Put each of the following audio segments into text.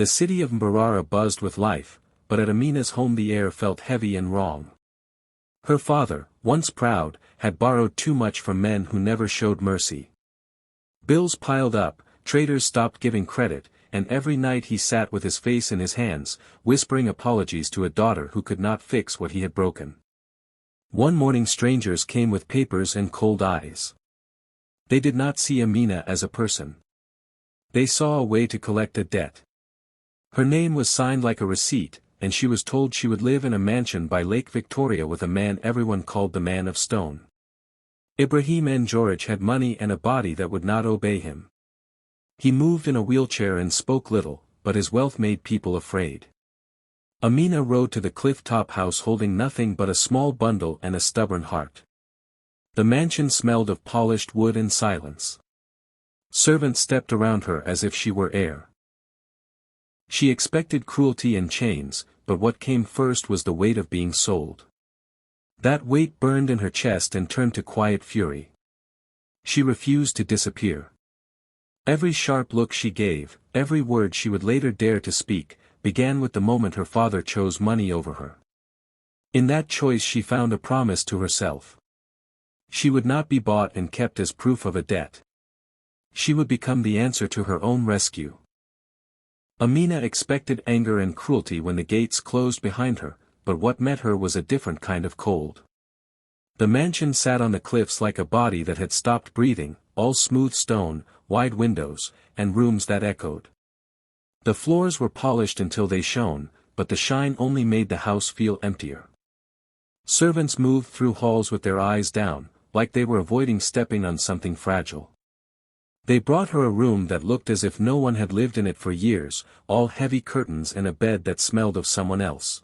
The city of Mbarara buzzed with life, but at Amina's home the air felt heavy and wrong. Her father, once proud, had borrowed too much from men who never showed mercy. Bills piled up, traders stopped giving credit, and every night he sat with his face in his hands, whispering apologies to a daughter who could not fix what he had broken. One morning strangers came with papers and cold eyes. They did not see Amina as a person. They saw a way to collect a debt. Her name was signed like a receipt, and she was told she would live in a mansion by Lake Victoria with a man everyone called the Man of Stone. Ibrahim Njoraj had money and a body that would not obey him. He moved in a wheelchair and spoke little, but his wealth made people afraid. Amina rode to the cliff-top house holding nothing but a small bundle and a stubborn heart. The mansion smelled of polished wood and silence. Servants stepped around her as if she were air. She expected cruelty and chains, but what came first was the weight of being sold. That weight burned in her chest and turned to quiet fury. She refused to disappear. Every sharp look she gave, every word she would later dare to speak, began with the moment her father chose money over her. In that choice she found a promise to herself. She would not be bought and kept as proof of a debt. She would become the answer to her own rescue. Amina expected anger and cruelty when the gates closed behind her, but what met her was a different kind of cold. The mansion sat on the cliffs like a body that had stopped breathing, all smooth stone, wide windows, and rooms that echoed. The floors were polished until they shone, but the shine only made the house feel emptier. Servants moved through halls with their eyes down, like they were avoiding stepping on something fragile. They brought her a room that looked as if no one had lived in it for years, all heavy curtains and a bed that smelled of someone else.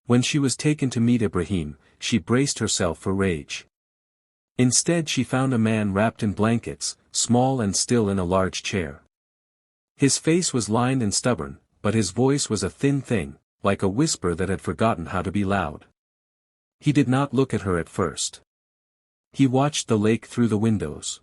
When she was taken to meet Ibrahim, she braced herself for rage. Instead she found a man wrapped in blankets, small and still in a large chair. His face was lined and stubborn, but his voice was a thin thing, like a whisper that had forgotten how to be loud. He did not look at her at first. He watched the lake through the windows.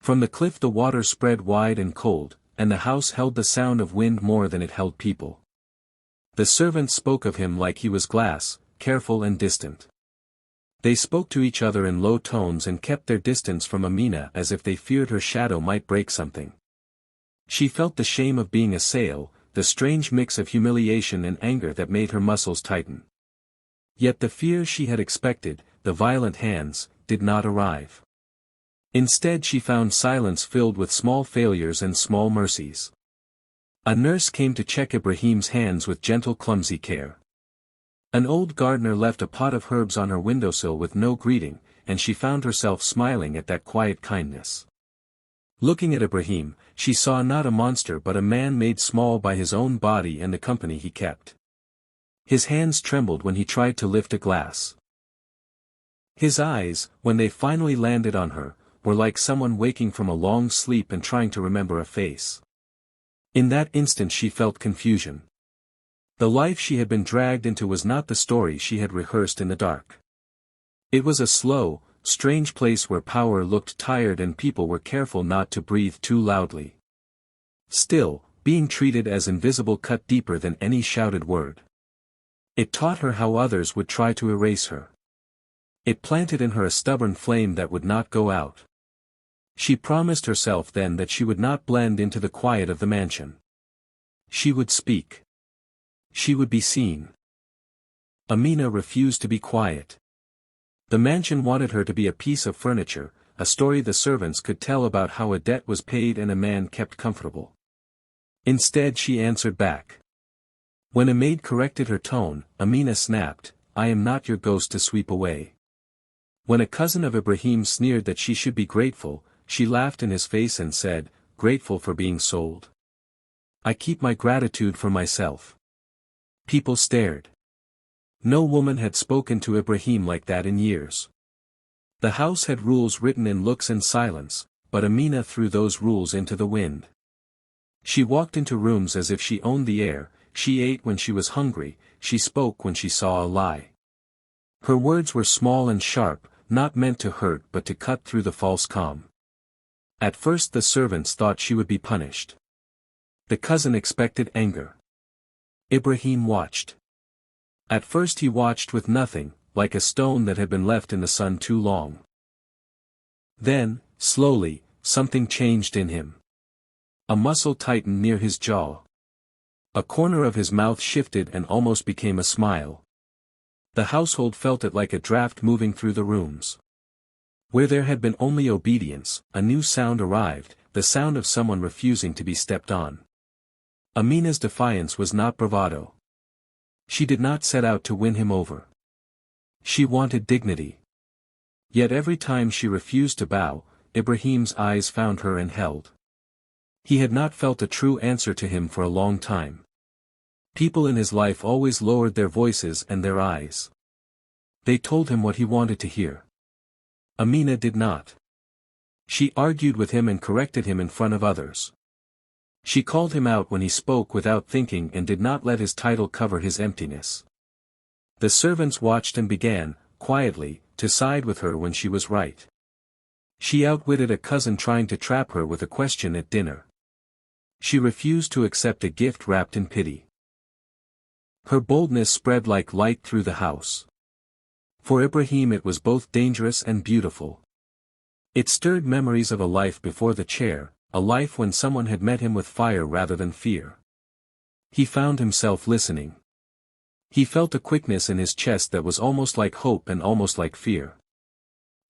From the cliff the water spread wide and cold, and the house held the sound of wind more than it held people. The servants spoke of him like he was glass, careful and distant. They spoke to each other in low tones and kept their distance from Amina as if they feared her shadow might break something. She felt the shame of being a sale, the strange mix of humiliation and anger that made her muscles tighten. Yet the fear she had expected, the violent hands, did not arrive. Instead she found silence filled with small failures and small mercies. A nurse came to check Ibrahim's hands with gentle clumsy care. An old gardener left a pot of herbs on her windowsill with no greeting, and she found herself smiling at that quiet kindness. Looking at Ibrahim, she saw not a monster but a man made small by his own body and the company he kept. His hands trembled when he tried to lift a glass. His eyes, when they finally landed on her, were like someone waking from a long sleep and trying to remember a face. In that instant she felt confusion. The life she had been dragged into was not the story she had rehearsed in the dark. It was a slow, strange place where power looked tired and people were careful not to breathe too loudly. Still, being treated as invisible cut deeper than any shouted word. It taught her how others would try to erase her. It planted in her a stubborn flame that would not go out. She promised herself then that she would not blend into the quiet of the mansion. She would speak. She would be seen. Amina refused to be quiet. The mansion wanted her to be a piece of furniture, a story the servants could tell about how a debt was paid and a man kept comfortable. Instead she answered back. When a maid corrected her tone, Amina snapped, "I am not your ghost to sweep away." When a cousin of Ibrahim sneered that she should be grateful, she laughed in his face and said, "Grateful for being sold? I keep my gratitude for myself." People stared. No woman had spoken to Ibrahim like that in years. The house had rules written in looks and silence, but Amina threw those rules into the wind. She walked into rooms as if she owned the air, she ate when she was hungry, she spoke when she saw a lie. Her words were small and sharp, not meant to hurt but to cut through the false calm. At first the servants thought she would be punished. The cousin expected anger. Ibrahim watched. At first he watched with nothing, like a stone that had been left in the sun too long. Then, slowly, something changed in him. A muscle tightened near his jaw. A corner of his mouth shifted and almost became a smile. The household felt it like a draft moving through the rooms. Where there had been only obedience, a new sound arrived, the sound of someone refusing to be stepped on. Amina's defiance was not bravado. She did not set out to win him over. She wanted dignity. Yet every time she refused to bow, Ibrahim's eyes found her and held. He had not felt a true answer to him for a long time. People in his life always lowered their voices and their eyes. They told him what he wanted to hear. Amina did not. She argued with him and corrected him in front of others. She called him out when he spoke without thinking and did not let his title cover his emptiness. The servants watched and began, quietly, to side with her when she was right. She outwitted a cousin trying to trap her with a question at dinner. She refused to accept a gift wrapped in pity. Her boldness spread like light through the house. For Ibrahim it was both dangerous and beautiful. It stirred memories of a life before the chair, a life when someone had met him with fire rather than fear. He found himself listening. He felt a quickness in his chest that was almost like hope and almost like fear.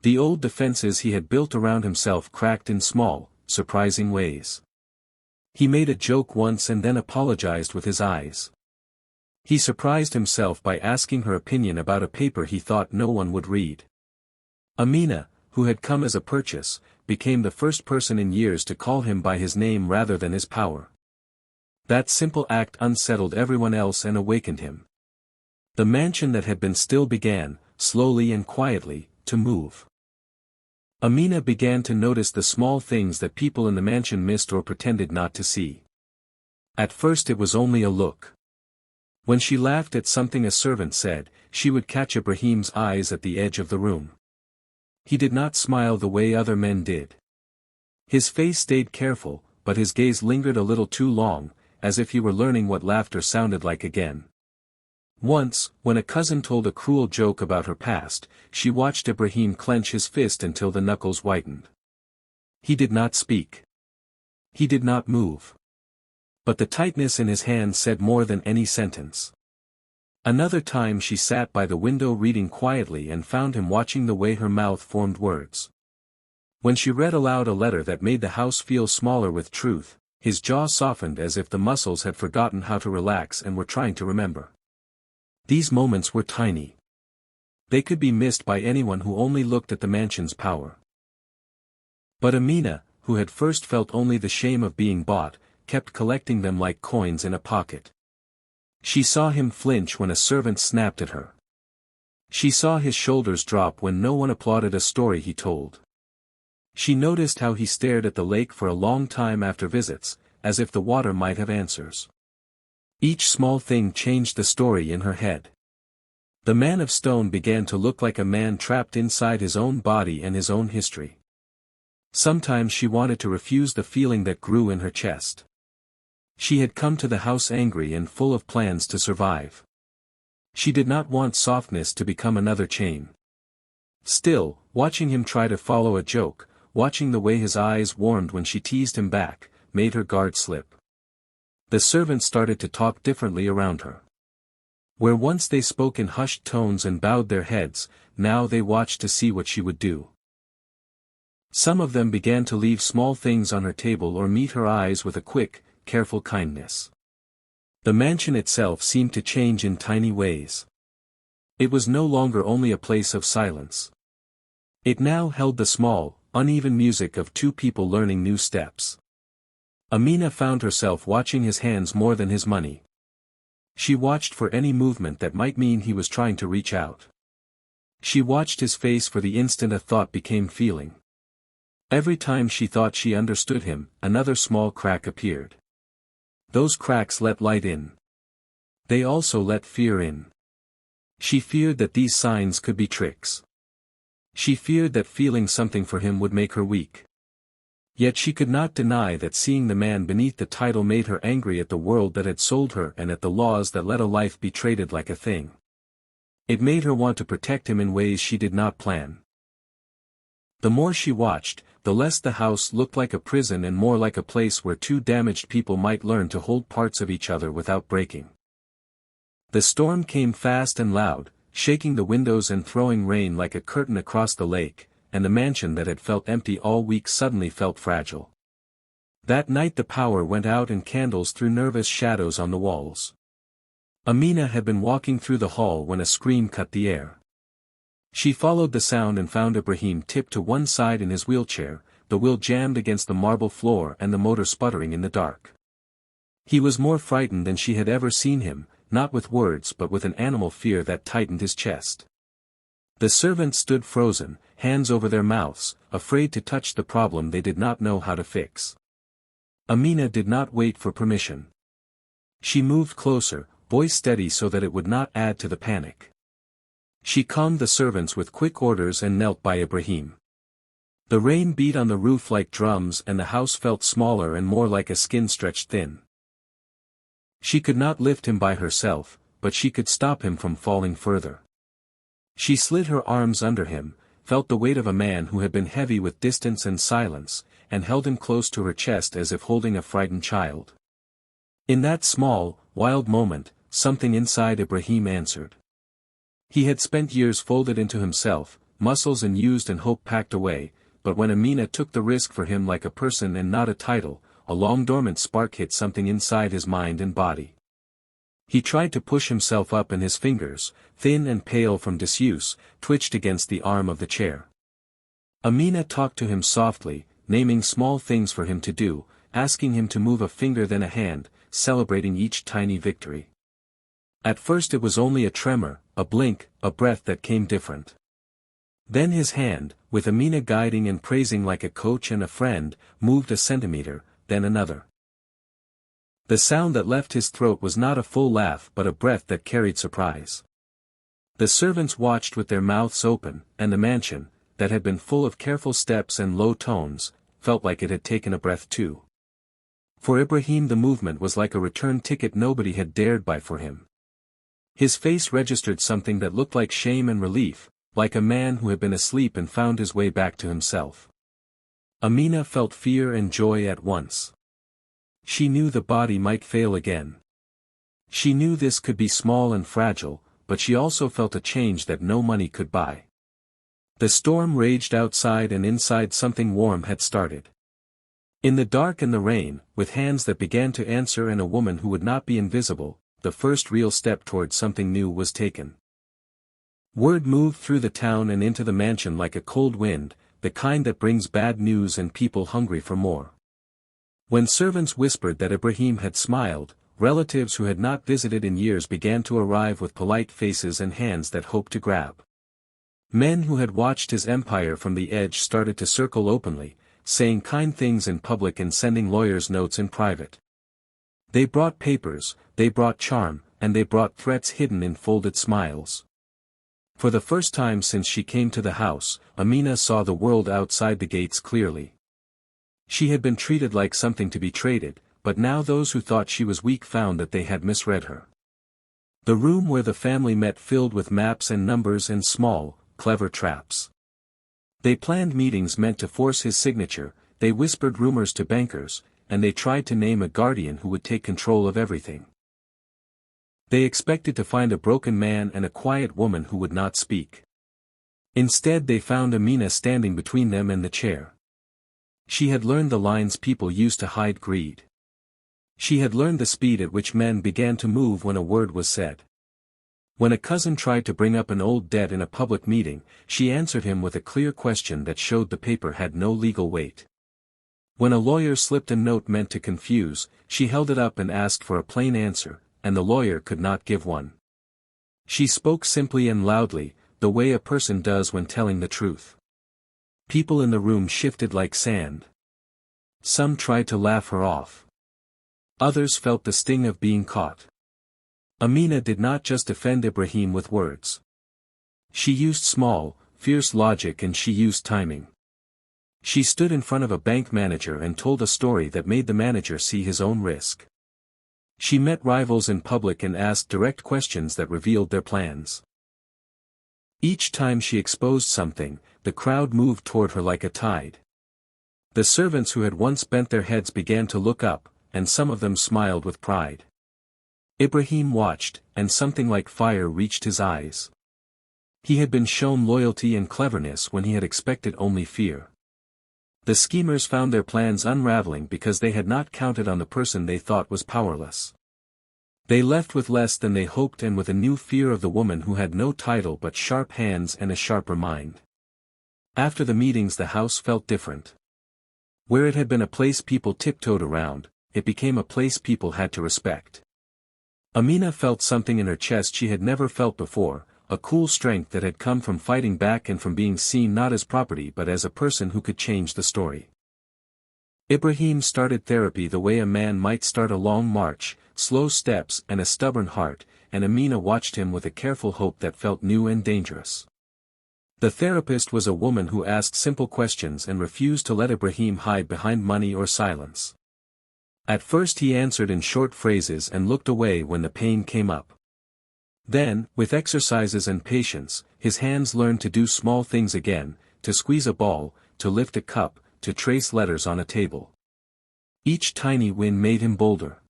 The old defenses he had built around himself cracked in small, surprising ways. He made a joke once and then apologized with his eyes. He surprised himself by asking her opinion about a paper he thought no one would read. Amina, who had come as a purchase, became the first person in years to call him by his name rather than his power. That simple act unsettled everyone else and awakened him. The mansion that had been still began, slowly and quietly, to move. Amina began to notice the small things that people in the mansion missed or pretended not to see. At first it was only a look. When she laughed at something a servant said, she would catch Ibrahim's eyes at the edge of the room. He did not smile the way other men did. His face stayed careful, but his gaze lingered a little too long, as if he were learning what laughter sounded like again. Once, when a cousin told a cruel joke about her past, she watched Ibrahim clench his fist until the knuckles whitened. He did not speak. He did not move. But the tightness in his hand said more than any sentence. Another time she sat by the window reading quietly and found him watching the way her mouth formed words. When she read aloud a letter that made the house feel smaller with truth, his jaw softened as if the muscles had forgotten how to relax and were trying to remember. These moments were tiny. They could be missed by anyone who only looked at the mansion's power. But Amina, who had first felt only the shame of being bought, kept collecting them like coins in a pocket. She saw him flinch when a servant snapped at her. She saw his shoulders drop when no one applauded a story he told. She noticed how he stared at the lake for a long time after visits, as if the water might have answers. Each small thing changed the story in her head. The man of stone began to look like a man trapped inside his own body and his own history. Sometimes she wanted to refuse the feeling that grew in her chest. She had come to the house angry and full of plans to survive. She did not want softness to become another chain. Still, watching him try to follow a joke, watching the way his eyes warmed when she teased him back, made her guard slip. The servants started to talk differently around her. Where once they spoke in hushed tones and bowed their heads, now they watched to see what she would do. Some of them began to leave small things on her table or meet her eyes with a quick, careful kindness. The mansion itself seemed to change in tiny ways. It was no longer only a place of silence. It now held the small, uneven music of two people learning new steps. Amina found herself watching his hands more than his money. She watched for any movement that might mean he was trying to reach out. She watched his face for the instant a thought became feeling. Every time she thought she understood him, another small crack appeared. Those cracks let light in. They also let fear in. She feared that these signs could be tricks. She feared that feeling something for him would make her weak. Yet she could not deny that seeing the man beneath the title made her angry at the world that had sold her and at the laws that let a life be traded like a thing. It made her want to protect him in ways she did not plan. The more she watched, the less the house looked like a prison and more like a place where two damaged people might learn to hold parts of each other without breaking. The storm came fast and loud, shaking the windows and throwing rain like a curtain across the lake, and the mansion that had felt empty all week suddenly felt fragile. That night the power went out and candles threw nervous shadows on the walls. Amina had been walking through the hall when a scream cut the air. She followed the sound and found Ibrahim tipped to one side in his wheelchair, the wheel jammed against the marble floor and the motor sputtering in the dark. He was more frightened than she had ever seen him, not with words but with an animal fear that tightened his chest. The servants stood frozen, hands over their mouths, afraid to touch the problem they did not know how to fix. Amina did not wait for permission. She moved closer, voice steady so that it would not add to the panic. She calmed the servants with quick orders and knelt by Ibrahim. The rain beat on the roof like drums and the house felt smaller and more like a skin stretched thin. She could not lift him by herself, but she could stop him from falling further. She slid her arms under him, felt the weight of a man who had been heavy with distance and silence, and held him close to her chest as if holding a frightened child. In that small, wild moment, something inside Ibrahim answered. He had spent years folded into himself, muscles and used and hope packed away, but when Amina took the risk for him like a person and not a title, a long-dormant spark hit something inside his mind and body. He tried to push himself up and his fingers, thin and pale from disuse, twitched against the arm of the chair. Amina talked to him softly, naming small things for him to do, asking him to move a finger then a hand, celebrating each tiny victory. At first it was only a tremor, a blink, a breath that came different. Then his hand, with Amina guiding and praising like a coach and a friend, moved a centimeter, then another. The sound that left his throat was not a full laugh but a breath that carried surprise. The servants watched with their mouths open, and the mansion, that had been full of careful steps and low tones, felt like it had taken a breath too. For Ibrahim the movement was like a return ticket nobody had dared buy for him. His face registered something that looked like shame and relief, like a man who had been asleep and found his way back to himself. Amina felt fear and joy at once. She knew the body might fail again. She knew this could be small and fragile, but she also felt a change that no money could buy. The storm raged outside and inside something warm had started. In the dark and the rain, with hands that began to answer and a woman who would not be invisible, the first real step toward something new was taken. Word moved through the town and into the mansion like a cold wind, the kind that brings bad news and people hungry for more. When servants whispered that Ibrahim had smiled, relatives who had not visited in years began to arrive with polite faces and hands that hoped to grab. Men who had watched his empire from the edge started to circle openly, saying kind things in public and sending lawyers notes in private. They brought papers, they brought charm, and they brought threats hidden in folded smiles. For the first time since she came to the house, Amina saw the world outside the gates clearly. She had been treated like something to be traded, but now those who thought she was weak found that they had misread her. The room where the family met filled with maps and numbers and small, clever traps. They planned meetings meant to force his signature, they whispered rumors to bankers, and they tried to name a guardian who would take control of everything. They expected to find a broken man and a quiet woman who would not speak. Instead they found Amina standing between them and the chair. She had learned the lines people used to hide greed. She had learned the speed at which men began to move when a word was said. When a cousin tried to bring up an old debt in a public meeting, she answered him with a clear question that showed the paper had no legal weight. When a lawyer slipped a note meant to confuse, she held it up and asked for a plain answer, and the lawyer could not give one. She spoke simply and loudly, the way a person does when telling the truth. People in the room shifted like sand. Some tried to laugh her off. Others felt the sting of being caught. Amina did not just defend Ibrahim with words. She used small, fierce logic and she used timing. She stood in front of a bank manager and told a story that made the manager see his own risk. She met rivals in public and asked direct questions that revealed their plans. Each time she exposed something, the crowd moved toward her like a tide. The servants who had once bent their heads began to look up, and some of them smiled with pride. Ibrahim watched, and something like fire reached his eyes. He had been shown loyalty and cleverness when he had expected only fear. The schemers found their plans unraveling because they had not counted on the person they thought was powerless. They left with less than they hoped and with a new fear of the woman who had no title but sharp hands and a sharper mind. After the meetings the house felt different. Where it had been a place people tiptoed around, it became a place people had to respect. Amina felt something in her chest she had never felt before, a cool strength that had come from fighting back and from being seen not as property but as a person who could change the story. Ibrahim started therapy the way a man might start a long march, slow steps and a stubborn heart, and Amina watched him with a careful hope that felt new and dangerous. The therapist was a woman who asked simple questions and refused to let Ibrahim hide behind money or silence. At first he answered in short phrases and looked away when the pain came up. Then, with exercises and patience, his hands learned to do small things again, to squeeze a ball, to lift a cup, to trace letters on a table. Each tiny win made him bolder.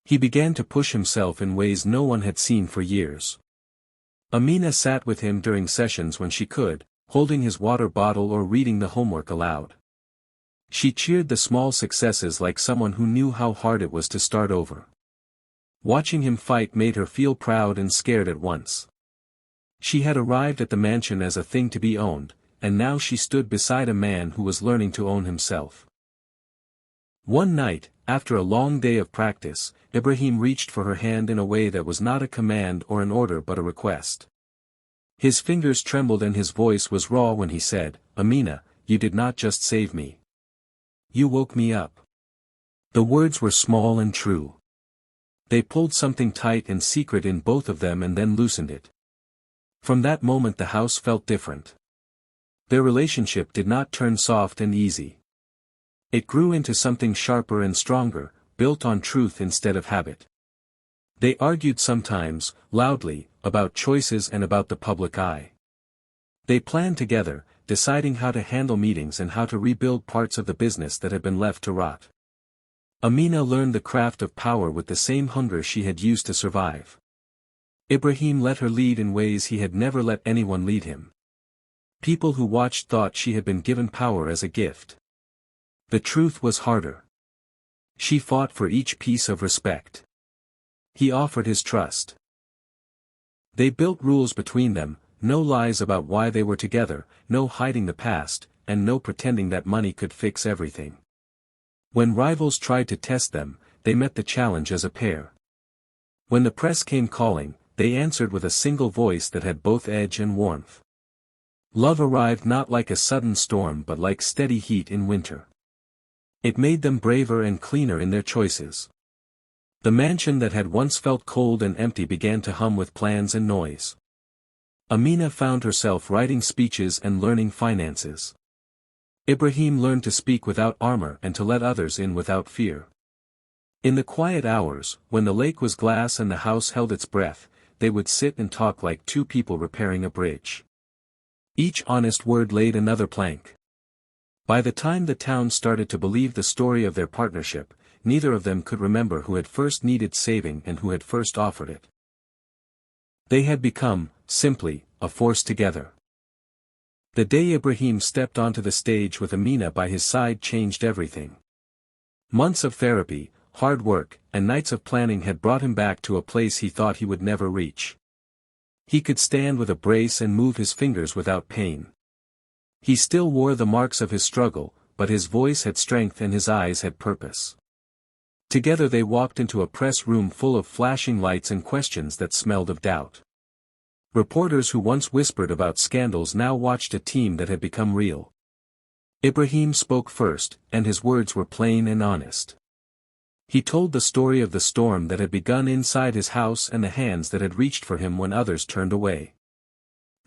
He began to push himself in ways no one had seen for years. Amina sat with him during sessions when she could, holding his water bottle or reading the homework aloud. She cheered the small successes like someone who knew how hard it was to start over. Watching him fight made her feel proud and scared at once. She had arrived at the mansion as a thing to be owned, and now she stood beside a man who was learning to own himself. One night, after a long day of practice, Ibrahim reached for her hand in a way that was not a command or an order but a request. His fingers trembled and his voice was raw when he said, "Amina, you did not just save me. You woke me up." The words were small and true. They pulled something tight and secret in both of them and then loosened it. From that moment the house felt different. Their relationship did not turn soft and easy. It grew into something sharper and stronger, built on truth instead of habit. They argued sometimes, loudly, about choices and about the public eye. They planned together, deciding how to handle meetings and how to rebuild parts of the business that had been left to rot. Amina learned the craft of power with the same hunger she had used to survive. Ibrahim let her lead in ways he had never let anyone lead him. People who watched thought she had been given power as a gift. The truth was harder. She fought for each piece of respect. He offered his trust. They built rules between them, no lies about why they were together, no hiding the past, and no pretending that money could fix everything. When rivals tried to test them, they met the challenge as a pair. When the press came calling, they answered with a single voice that had both edge and warmth. Love arrived not like a sudden storm but like steady heat in winter. It made them braver and cleaner in their choices. The mansion that had once felt cold and empty began to hum with plans and noise. Amina found herself writing speeches and learning finances. Ibrahim learned to speak without armor and to let others in without fear. In the quiet hours, when the lake was glass and the house held its breath, they would sit and talk like two people repairing a bridge. Each honest word laid another plank. By the time the town started to believe the story of their partnership, neither of them could remember who had first needed saving and who had first offered it. They had become, simply, a force together. The day Ibrahim stepped onto the stage with Amina by his side changed everything. Months of therapy, hard work, and nights of planning had brought him back to a place he thought he would never reach. He could stand with a brace and move his fingers without pain. He still wore the marks of his struggle, but his voice had strength and his eyes had purpose. Together they walked into a press room full of flashing lights and questions that smelled of doubt. Reporters who once whispered about scandals now watched a team that had become real. Ibrahim spoke first, and his words were plain and honest. He told the story of the storm that had begun inside his house and the hands that had reached for him when others turned away.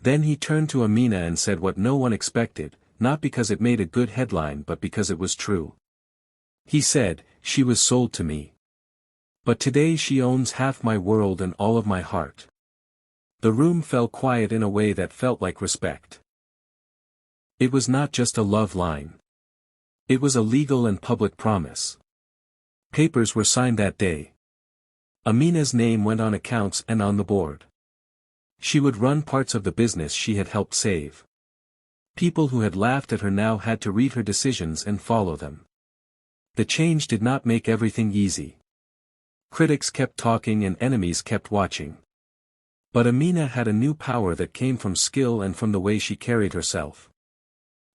Then he turned to Amina and said what no one expected, not because it made a good headline but because it was true. He said, "She was sold to me. But today she owns half my world and all of my heart." The room fell quiet in a way that felt like respect. It was not just a love line. It was a legal and public promise. Papers were signed that day. Amina's name went on accounts and on the board. She would run parts of the business she had helped save. People who had laughed at her now had to read her decisions and follow them. The change did not make everything easy. Critics kept talking and enemies kept watching. But Amina had a new power that came from skill and from the way she carried herself.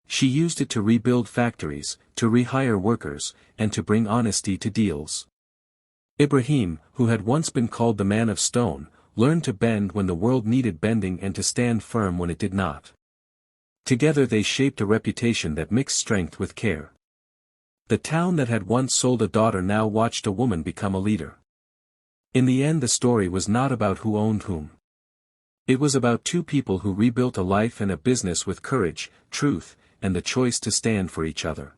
She used it to rebuild factories, to rehire workers, and to bring honesty to deals. Ibrahim, who had once been called the man of stone, learned to bend when the world needed bending and to stand firm when it did not. Together they shaped a reputation that mixed strength with care. The town that had once sold a daughter now watched a woman become a leader. In the end, the story was not about who owned whom. It was about two people who rebuilt a life and a business with courage, truth, and the choice to stand for each other.